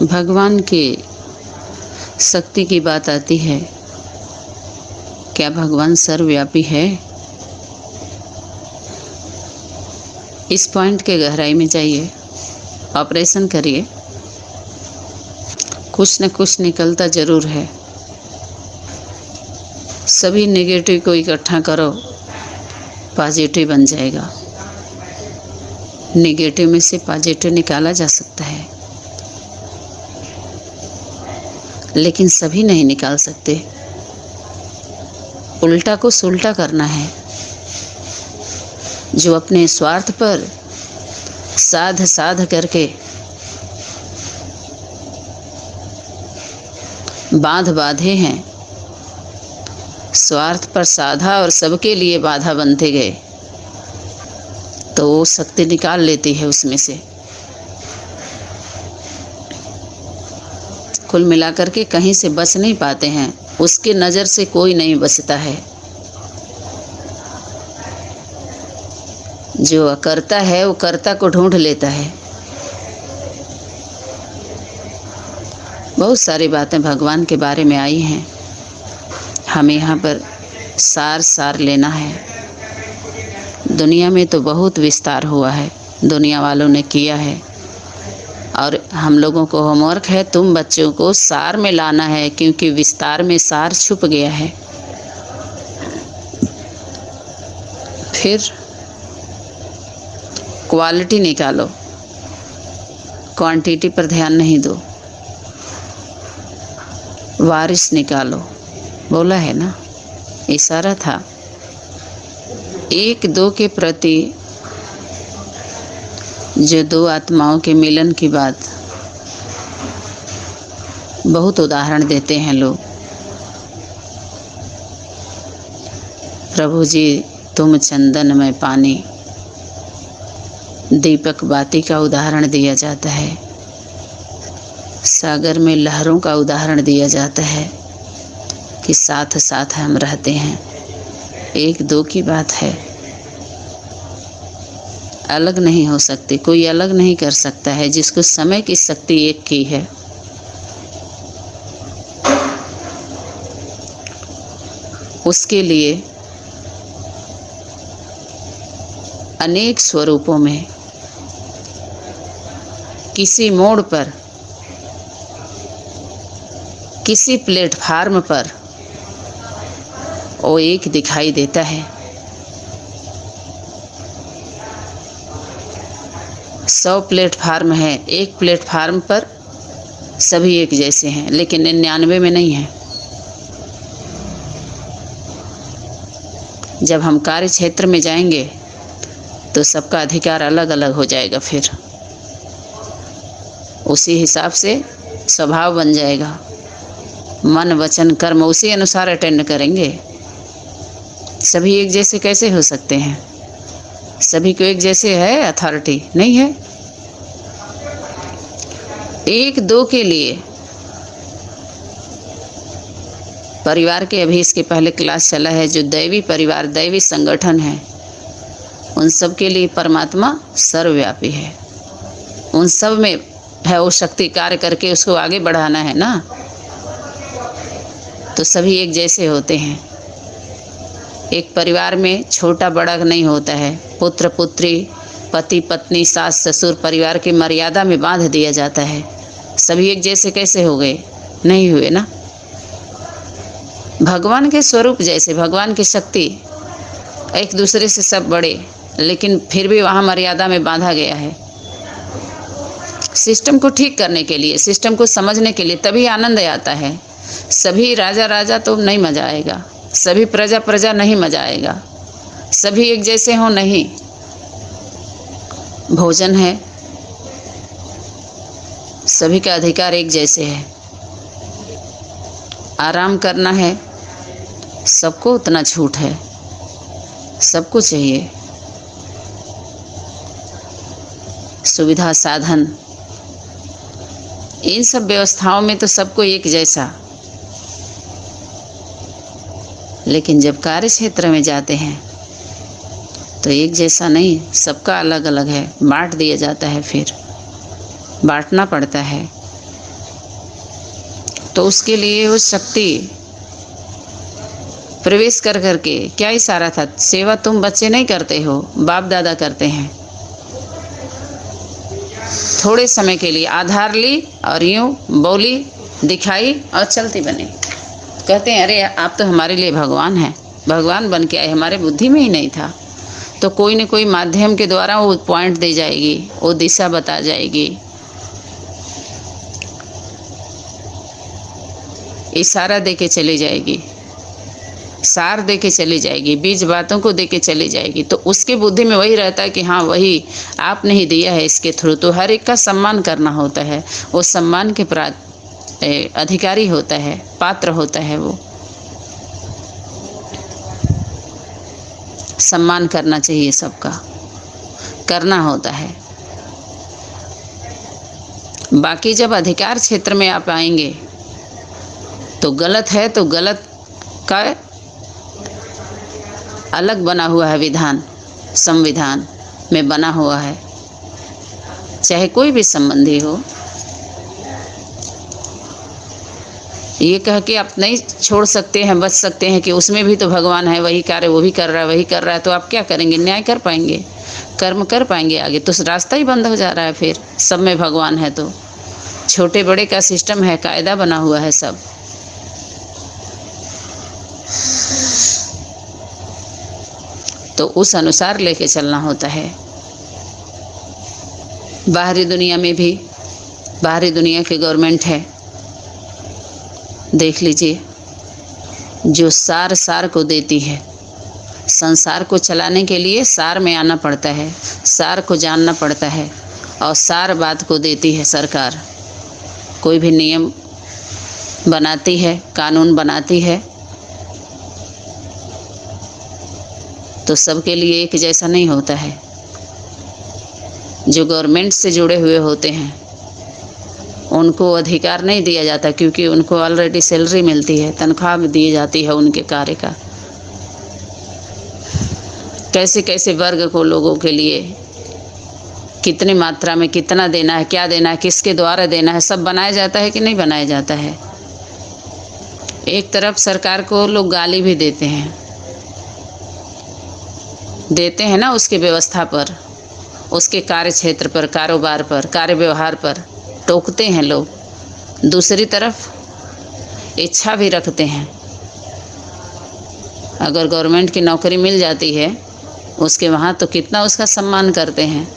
भगवान की शक्ति की बात आती है, क्या भगवान सर्वव्यापी है? इस पॉइंट के गहराई में जाइए, ऑपरेशन करिए, कुछ न कुछ निकलता जरूर है। सभी नेगेटिव को इकट्ठा करो, पॉजिटिव बन जाएगा। नेगेटिव में से पॉजिटिव निकाला जा सकता है, लेकिन सभी नहीं निकाल सकते। उल्टा को सुलटा करना है। जो अपने स्वार्थ पर साध साध करके बांधे हैं, स्वार्थ पर साधा और सबके लिए बाधा बनते गए, तो वो शक्ति निकाल लेती है उसमें से। कुल मिलाकर के कहीं से बच नहीं पाते हैं, उसके नज़र से कोई नहीं बचता है। जो अकर्ता है वो कर्ता को ढूंढ लेता है। बहुत सारी बातें भगवान के बारे में आई हैं, हमें यहाँ पर सार लेना है। दुनिया में तो बहुत विस्तार हुआ है, दुनिया वालों ने किया है, और हम लोगों को होमवर्क है, तुम बच्चों को सार में लाना है, क्योंकि विस्तार में सार छुप गया है। फिर क्वालिटी निकालो, क्वांटिटी पर ध्यान नहीं दो। वारिस निकालो, बोला है ना, इशारा था। एक दो के प्रति जो दो आत्माओं के मिलन की बात बहुत उदाहरण देते हैं लोग। प्रभु जी तुम चंदन में पानी, दीपक बाती का उदाहरण दिया जाता है। सागर में लहरों का उदाहरण दिया जाता है कि साथ साथ हम रहते हैं। एक दो की बात है, अलग नहीं हो सकती, कोई अलग नहीं कर सकता है। जिसको समय की शक्ति एक की है, उसके लिए अनेक स्वरूपों में किसी मोड़ पर, किसी प्लेटफार्म पर वो एक दिखाई देता है। 100 प्लेटफार्म है, एक प्लेटफार्म पर सभी एक जैसे हैं, लेकिन 99 में नहीं है। जब हम कार्य क्षेत्र में जाएंगे तो सबका अधिकार अलग अलग हो जाएगा। फिर उसी हिसाब से स्वभाव बन जाएगा, मन वचन कर्म उसी अनुसार अटेंड करेंगे। सभी एक जैसे कैसे हो सकते हैं? सभी को एक जैसे है अथॉरिटी? नहीं है। एक दो के लिए परिवार के, अभी इसके पहले क्लास चला है, जो दैवी परिवार, दैवी संगठन है, उन सब के लिए परमात्मा सर्वव्यापी है। उन सब में है वो शक्ति कार्य करके उसको आगे बढ़ाना है ना। तो सभी एक जैसे होते हैं। एक परिवार में छोटा बड़ा नहीं होता है। पुत्र पुत्री, पति पत्नी, सास ससुर परिवार की मर्यादा में बांध दिया जाता है। सभी एक जैसे कैसे हो गए? नहीं हुए ना। भगवान के स्वरूप जैसे, भगवान की शक्ति, एक दूसरे से सब बड़े, लेकिन फिर भी वहाँ मर्यादा में बांधा गया है। सिस्टम को ठीक करने के लिए, सिस्टम को समझने के लिए, तभी आनंद आता है। सभी राजा राजा तो नहीं मजा आएगा, सभी प्रजा प्रजा नहीं मजा आएगा, सभी एक जैसे हो नहीं। भोजन है, सभी का अधिकार एक जैसे है। आराम करना है, सबको उतना छूट है, सबको चाहिए। सुविधा साधन, इन सब व्यवस्थाओं में तो सबको एक जैसा। लेकिन जब कार्य क्षेत्र में जाते हैं तो एक जैसा नहीं, सबका अलग अलग है, बांट दिया जाता है। फिर बांटना पड़ता है। तो उसके लिए वो शक्ति प्रवेश कर करके क्या इशारा था, सेवा तुम बच्चे नहीं करते हो, बाप दादा करते हैं। थोड़े समय के लिए आधार ली और यूं बोली, दिखाई और चलती बनी। कहते हैं अरे आप तो हमारे लिए भगवान हैं, भगवान बन के आए, हमारे बुद्धि में ही नहीं था। तो कोई न कोई माध्यम के द्वारा वो पॉइंट दे जाएगी, वो दिशा बता जाएगी, इशारा दे के चली जाएगी, सार दे के चली जाएगी, बीज बातों को दे के चली जाएगी। तो उसके बुद्धि में वही रहता है कि हाँ वही आपने ही दिया है इसके थ्रू। तो हर एक का सम्मान करना होता है, वो सम्मान के अधिकारी होता है, पात्र होता है, वो सम्मान करना चाहिए, सबका करना होता है। बाकी जब अधिकार क्षेत्र में आप आएंगे तो गलत है तो गलत का अलग बना हुआ है विधान, संविधान में बना हुआ है, चाहे कोई भी संबंधी हो। ये कह के आप नहीं छोड़ सकते हैं, बच सकते हैं कि उसमें भी तो भगवान है, वही कार्य वो भी कर रहा है, वही कर रहा है। तो आप क्या करेंगे, न्याय कर पाएंगे, कर्म कर पाएंगे आगे? तो रास्ता ही बंद हो जा रहा है। फिर सब में भगवान है तो छोटे बड़े का सिस्टम है, कायदा बना हुआ है सब। तो उस अनुसार लेके चलना होता है। बाहरी दुनिया में भी, बाहरी दुनिया की गवर्नमेंट है, देख लीजिए, जो सार को देती है। संसार को चलाने के लिए सार में आना पड़ता है, सार को जानना पड़ता है, और सार बात को देती है सरकार। कोई भी नियम बनाती है, कानून बनाती है, तो सबके लिए एक जैसा नहीं होता है। जो गवर्नमेंट से जुड़े हुए होते हैं उनको अधिकार नहीं दिया जाता, क्योंकि उनको ऑलरेडी सैलरी मिलती है, तनख्वाह भी दी जाती है उनके कार्य का। कैसे कैसे वर्ग को, लोगों के लिए कितनी मात्रा में कितना देना है, क्या देना है, किसके द्वारा देना है, सब बनाया जाता है कि नहीं बनाया जाता है। एक तरफ सरकार को लोग गाली भी देते हैं ना, उसके व्यवस्था पर, उसके कार्य क्षेत्र पर, कारोबार पर, कार्य व्यवहार पर टोकते हैं लोग। दूसरी तरफ इच्छा भी रखते हैं, अगर गवर्नमेंट की नौकरी मिल जाती है उसके वहाँ तो कितना उसका सम्मान करते हैं,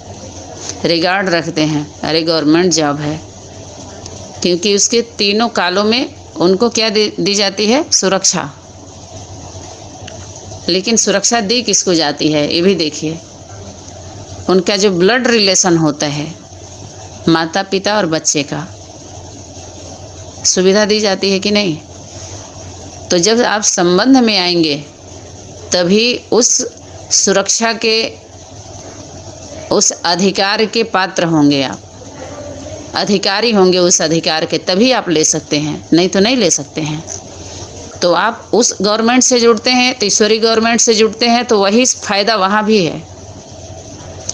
रिगार्ड रखते हैं, अरे गवर्नमेंट जॉब है। क्योंकि उसके तीनों कालों में उनको क्या दी जाती है, सुरक्षा। लेकिन सुरक्षा दी किसको जाती है, ये भी देखिए। उनका जो ब्लड रिलेशन होता है, माता पिता और बच्चे का, सुविधा दी जाती है कि नहीं? तो जब आप संबंध में आएंगे तभी उस सुरक्षा के, उस अधिकार के पात्र होंगे, आप अधिकारी होंगे उस अधिकार के, तभी आप ले सकते हैं, नहीं तो नहीं ले सकते हैं। तो आप उस गवर्नमेंट से जुड़ते हैं, तो ईश्वरी गवर्नमेंट से जुड़ते हैं, तो वही फायदा वहाँ भी है।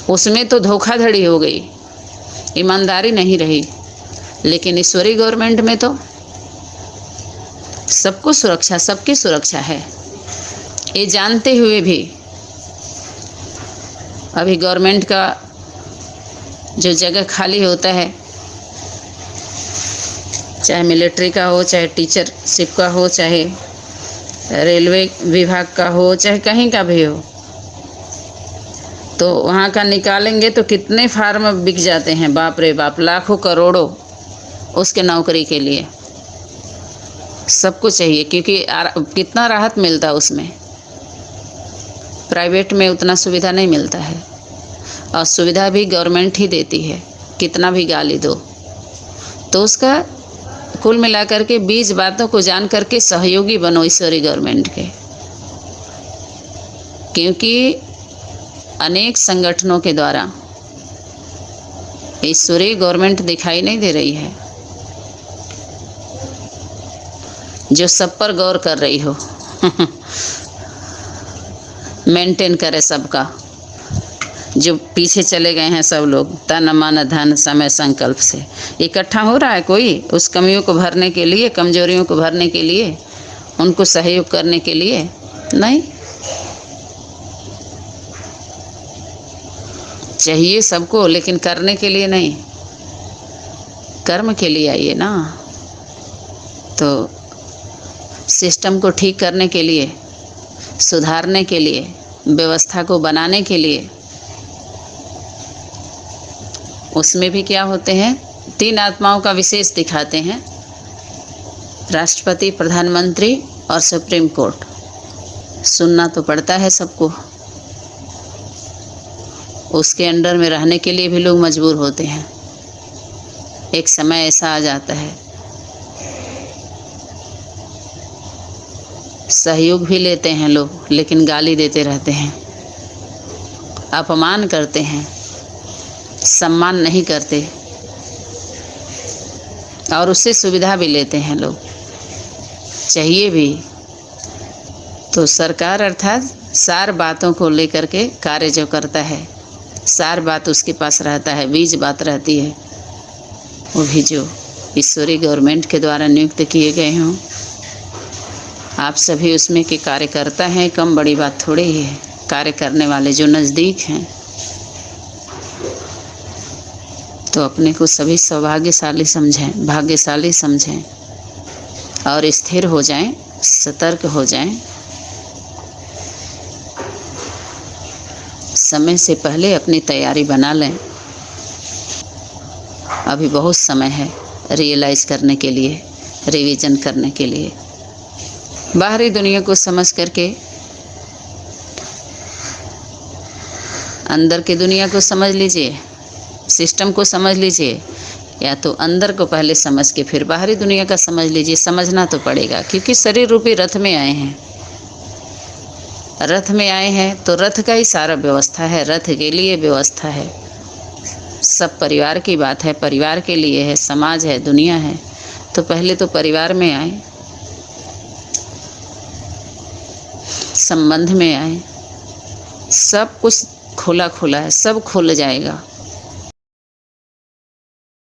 उसमें तो धोखाधड़ी हो गई, ईमानदारी नहीं रही। लेकिन ईश्वरी गवर्नमेंट में तो सबको सुरक्षा, सबकी सुरक्षा है। ये जानते हुए भी अभी गवर्नमेंट का जो जगह खाली होता है, चाहे मिलिट्री का हो, चाहे टीचरशिप का हो, चाहे रेलवे विभाग का हो, चाहे कहीं का भी हो, तो वहाँ का निकालेंगे तो कितने फार्म बिक जाते हैं, बाप रे बाप, लाखों करोड़ों उसके नौकरी के लिए। सबको चाहिए, क्योंकि कितना राहत मिलता उसमें। प्राइवेट में उतना सुविधा नहीं मिलता है, और सुविधा भी गवर्नमेंट ही देती है, कितना भी गाली दो। तो उसका कुल मिलाकर के 20 बातों को जान करके सहयोगी बनो ईश्वरी गवर्नमेंट के। क्योंकि अनेक संगठनों के द्वारा ईश्वरीय गवर्नमेंट दिखाई नहीं दे रही है, जो सब पर गौर कर रही हो मेंटेन करे सबका। जो पीछे चले गए हैं सब लोग, तन मन धन समय संकल्प से इकट्ठा हो रहा है कोई उस कमियों को भरने के लिए, कमजोरियों को भरने के लिए, उनको सहयोग करने के लिए? नहीं। चाहिए सबको, लेकिन करने के लिए नहीं, कर्म के लिए आइए ना। तो सिस्टम को ठीक करने के लिए, सुधारने के लिए, व्यवस्था को बनाने के लिए, उसमें भी क्या होते हैं, 3 आत्माओं का विशेष दिखाते हैं, राष्ट्रपति, प्रधानमंत्री और सुप्रीम कोर्ट। सुनना तो पड़ता है सबको, उसके अंडर में रहने के लिए भी लोग मजबूर होते हैं। एक समय ऐसा आ जाता है, सहयोग भी लेते हैं लोग, लेकिन गाली देते रहते हैं, अपमान करते हैं, सम्मान नहीं करते, और उससे सुविधा भी लेते हैं लोग, चाहिए भी। तो सरकार अर्थात सार बातों को लेकर के कार्य जो करता है, सार बात उसके पास रहता है, बीज बात रहती है, वो भी जो ईश्वरीय गवर्नमेंट के द्वारा नियुक्त किए गए हों। आप सभी उसमें के कार्यकर्ता हैं, कम बड़ी बात थोड़ी ही है। कार्य करने वाले जो नज़दीक हैं, तो अपने को सभी सौभाग्यशाली समझें, भाग्यशाली समझें और स्थिर हो जाएं, सतर्क हो जाएं। समय से पहले अपनी तैयारी बना लें। अभी बहुत समय है रियलाइज़ करने के लिए, रिवीजन करने के लिए। बाहरी दुनिया को समझ करके अंदर की दुनिया को समझ लीजिए, सिस्टम को समझ लीजिए, या तो अंदर को पहले समझ के फिर बाहरी दुनिया का समझ लीजिए। समझना तो पड़ेगा, क्योंकि शरीर रूपी रथ में आए हैं। रथ में आए हैं तो रथ का ही सारा व्यवस्था है, रथ के लिए व्यवस्था है। सब परिवार की बात है, परिवार के लिए है, समाज है, दुनिया है। तो पहले तो परिवार में आए, संबंध में आए। सब कुछ खुला खुला है, सब खुल जाएगा।